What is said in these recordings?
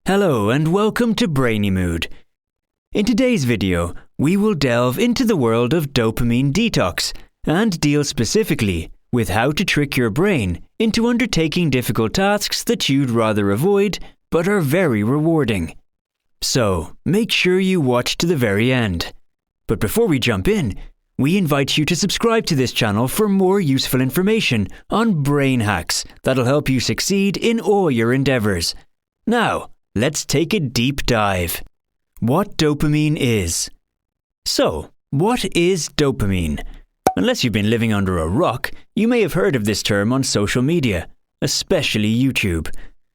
Hello and welcome to Brainy Mood. In today's video, we will delve into the world of dopamine detox and deal specifically with how to trick your brain into undertaking difficult tasks that you'd rather avoid but are very rewarding. So, make sure you watch to the very end. But before we jump in, we invite you to subscribe to this channel for more useful information on brain hacks that'll help you succeed in all your endeavors. Now, let's take a deep dive. What dopamine is. So, what is dopamine? Unless you've been living under a rock, you may have heard of this term on social media, especially YouTube.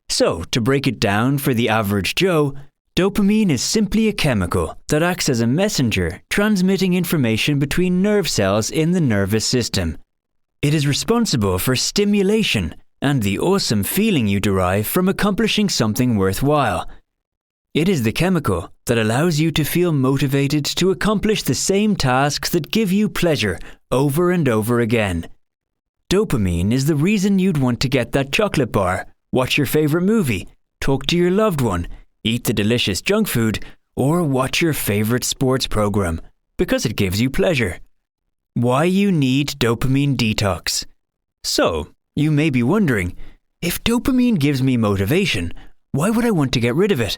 So, to break it down for the average Joe, dopamine is simply a chemical that acts as a messenger transmitting information between nerve cells in the nervous system. It is responsible for stimulation and the awesome feeling you derive from accomplishing something worthwhile. It is the chemical that allows you to feel motivated to accomplish the same tasks that give you pleasure over and over again. Dopamine is the reason you'd want to get that chocolate bar, watch your favorite movie, talk to your loved one, eat the delicious junk food, or watch your favorite sports program, because it gives you pleasure. Why you need dopamine detox. So, you may be wondering, if dopamine gives me motivation, why would I want to get rid of it?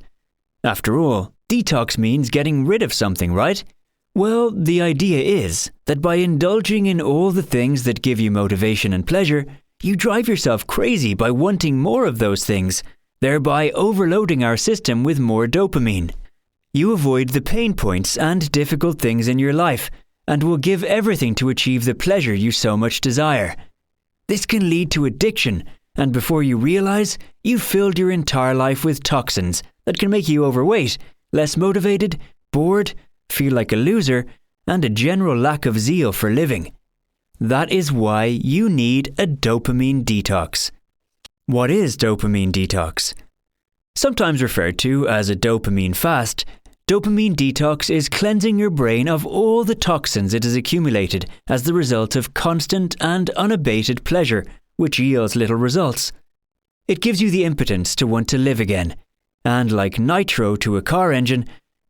After all, detox means getting rid of something, right? Well, the idea is that by indulging in all the things that give you motivation and pleasure, you drive yourself crazy by wanting more of those things, thereby overloading our system with more dopamine. You avoid the pain points and difficult things in your life, and will give everything to achieve the pleasure you so much desire. This can lead to addiction, and before you realize, you've filled your entire life with toxins that can make you overweight, less motivated, bored, feel like a loser, and a general lack of zeal for living. That is why you need a dopamine detox. What is dopamine detox? Sometimes referred to as a dopamine fast, dopamine detox is cleansing your brain of all the toxins it has accumulated as the result of constant and unabated pleasure, which yields little results. It gives you the impotence to want to live again, and like nitro to a car engine,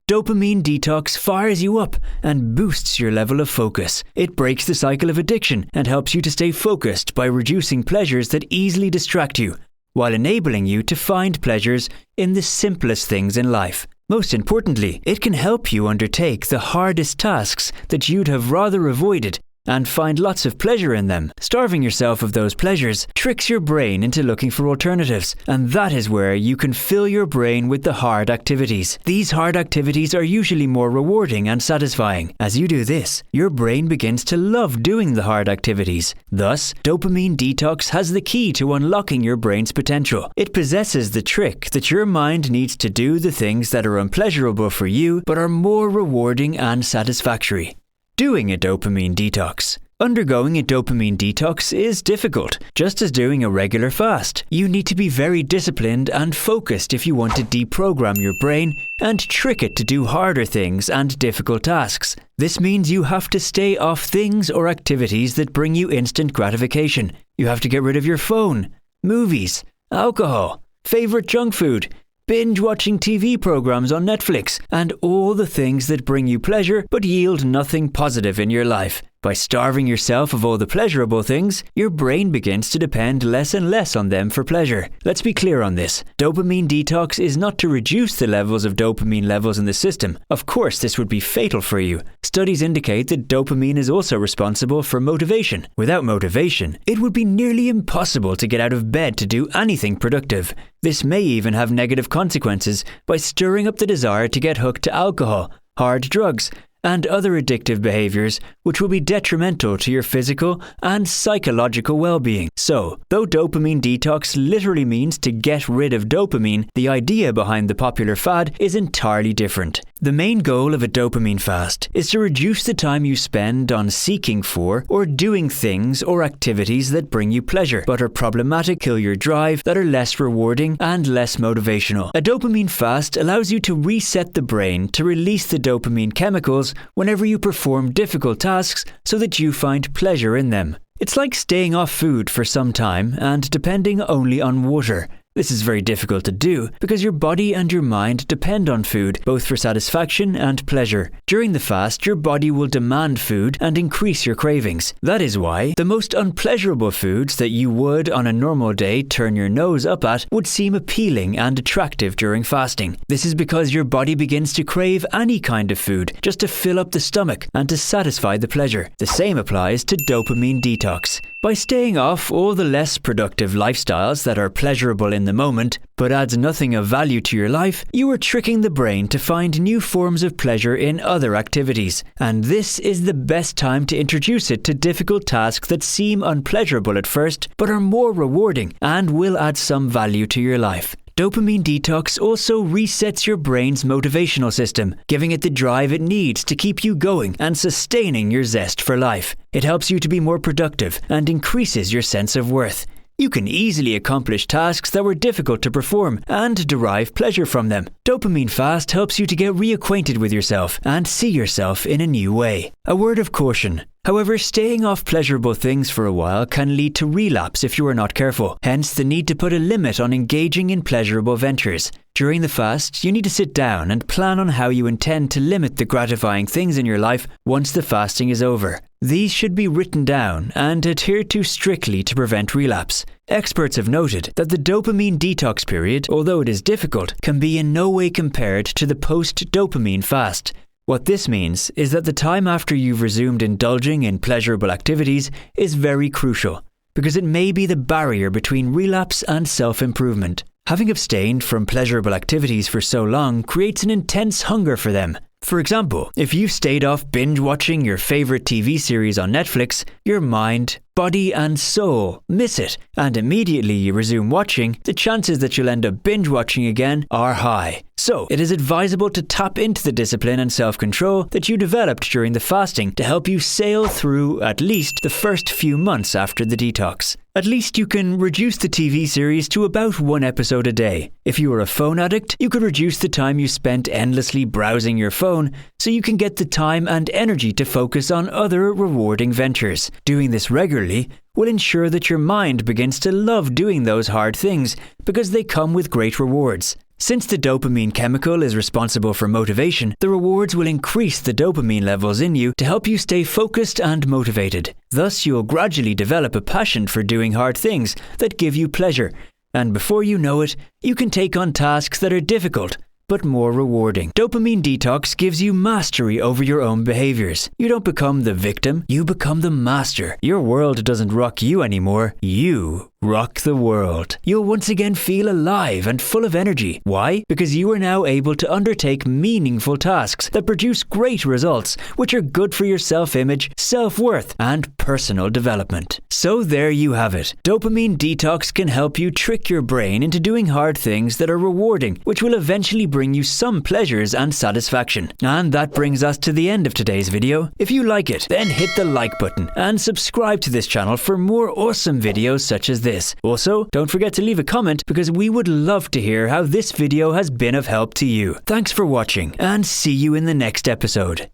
dopamine detox fires you up and boosts your level of focus. It breaks the cycle of addiction and helps you to stay focused by reducing pleasures that easily distract you, while enabling you to find pleasures in the simplest things in life. Most importantly, it can help you undertake the hardest tasks that you'd have rather avoided and find lots of pleasure in them. Starving yourself of those pleasures tricks your brain into looking for alternatives, and that is where you can fill your brain with the hard activities. These hard activities are usually more rewarding and satisfying. As you do this, your brain begins to love doing the hard activities. Thus, dopamine detox has the key to unlocking your brain's potential. It possesses the trick that your mind needs to do the things that are unpleasurable for you but are more rewarding and satisfactory. Doing a dopamine detox. Undergoing a dopamine detox is difficult, just as doing a regular fast. You need to be very disciplined and focused if you want to deprogram your brain and trick it to do harder things and difficult tasks. This means you have to stay off things or activities that bring you instant gratification. You have to get rid of your phone, movies, alcohol, favorite junk food, binge-watching TV programs on Netflix, and all the things that bring you pleasure but yield nothing positive in your life. By starving yourself of all the pleasurable things, your brain begins to depend less and less on them for pleasure. Let's be clear on this. Dopamine detox is not to reduce the levels of dopamine levels in the system. Of course, this would be fatal for you. Studies indicate that dopamine is also responsible for motivation. Without motivation, it would be nearly impossible to get out of bed to do anything productive. This may even have negative consequences by stirring up the desire to get hooked to alcohol, hard drugs, and other addictive behaviors which will be detrimental to your physical and psychological well-being. So, though dopamine detox literally means to get rid of dopamine, the idea behind the popular fad is entirely different. The main goal of a dopamine fast is to reduce the time you spend on seeking for or doing things or activities that bring you pleasure, but are problematic, kill your drive, that are less rewarding and less motivational. A dopamine fast allows you to reset the brain to release the dopamine chemicals whenever you perform difficult tasks so that you find pleasure in them. It's like staying off food for some time and depending only on water. This is very difficult to do because your body and your mind depend on food, both for satisfaction and pleasure. During the fast, your body will demand food and increase your cravings. That is why the most unpleasurable foods that you would on a normal day turn your nose up at would seem appealing and attractive during fasting. This is because your body begins to crave any kind of food just to fill up the stomach and to satisfy the pleasure. The same applies to dopamine detox. By staying off all the less productive lifestyles that are pleasurable in the moment, but adds nothing of value to your life, you are tricking the brain to find new forms of pleasure in other activities. And this is the best time to introduce it to difficult tasks that seem unpleasurable at first, but are more rewarding and will add some value to your life. Dopamine detox also resets your brain's motivational system, giving it the drive it needs to keep you going and sustaining your zest for life. It helps you to be more productive and increases your sense of worth. You can easily accomplish tasks that were difficult to perform and derive pleasure from them. Dopamine fast helps you to get reacquainted with yourself and see yourself in a new way. A word of caution. However, staying off pleasurable things for a while can lead to relapse if you are not careful, hence the need to put a limit on engaging in pleasurable ventures. During the fast, you need to sit down and plan on how you intend to limit the gratifying things in your life once the fasting is over. These should be written down and adhered to strictly to prevent relapse. Experts have noted that the dopamine detox period, although it is difficult, can be in no way compared to the post-dopamine fast. What this means is that the time after you've resumed indulging in pleasurable activities is very crucial, because it may be the barrier between relapse and self-improvement. Having abstained from pleasurable activities for so long creates an intense hunger for them. For example, if you've stayed off binge-watching your favorite TV series on Netflix, your mind, body and soul miss it, and immediately you resume watching, the chances that you'll end up binge-watching again are high. So, it is advisable to tap into the discipline and self-control that you developed during the fasting to help you sail through at least the first few months after the detox. At least you can reduce the TV series to about 1 episode a day. If you are a phone addict, you could reduce the time you spent endlessly browsing your phone so you can get the time and energy to focus on other rewarding ventures. Doing this regularly will ensure that your mind begins to love doing those hard things because they come with great rewards. Since the dopamine chemical is responsible for motivation, the rewards will increase the dopamine levels in you to help you stay focused and motivated. Thus, you'll gradually develop a passion for doing hard things that give you pleasure. And before you know it, you can take on tasks that are difficult, but more rewarding. Dopamine detox gives you mastery over your own behaviors. You don't become the victim, you become the master. Your world doesn't rock you anymore, you rock the world. You'll once again feel alive and full of energy. Why? Because you are now able to undertake meaningful tasks that produce great results, which are good for your self-image, self-worth, and personal development. So there you have it. Dopamine detox can help you trick your brain into doing hard things that are rewarding, which will eventually bring you some pleasures and satisfaction. And that brings us to the end of today's video. If you like it, then hit the like button and subscribe to this channel for more awesome videos such as this. Also, don't forget to leave a comment because we would love to hear how this video has been of help to you. Thanks for watching and see you in the next episode.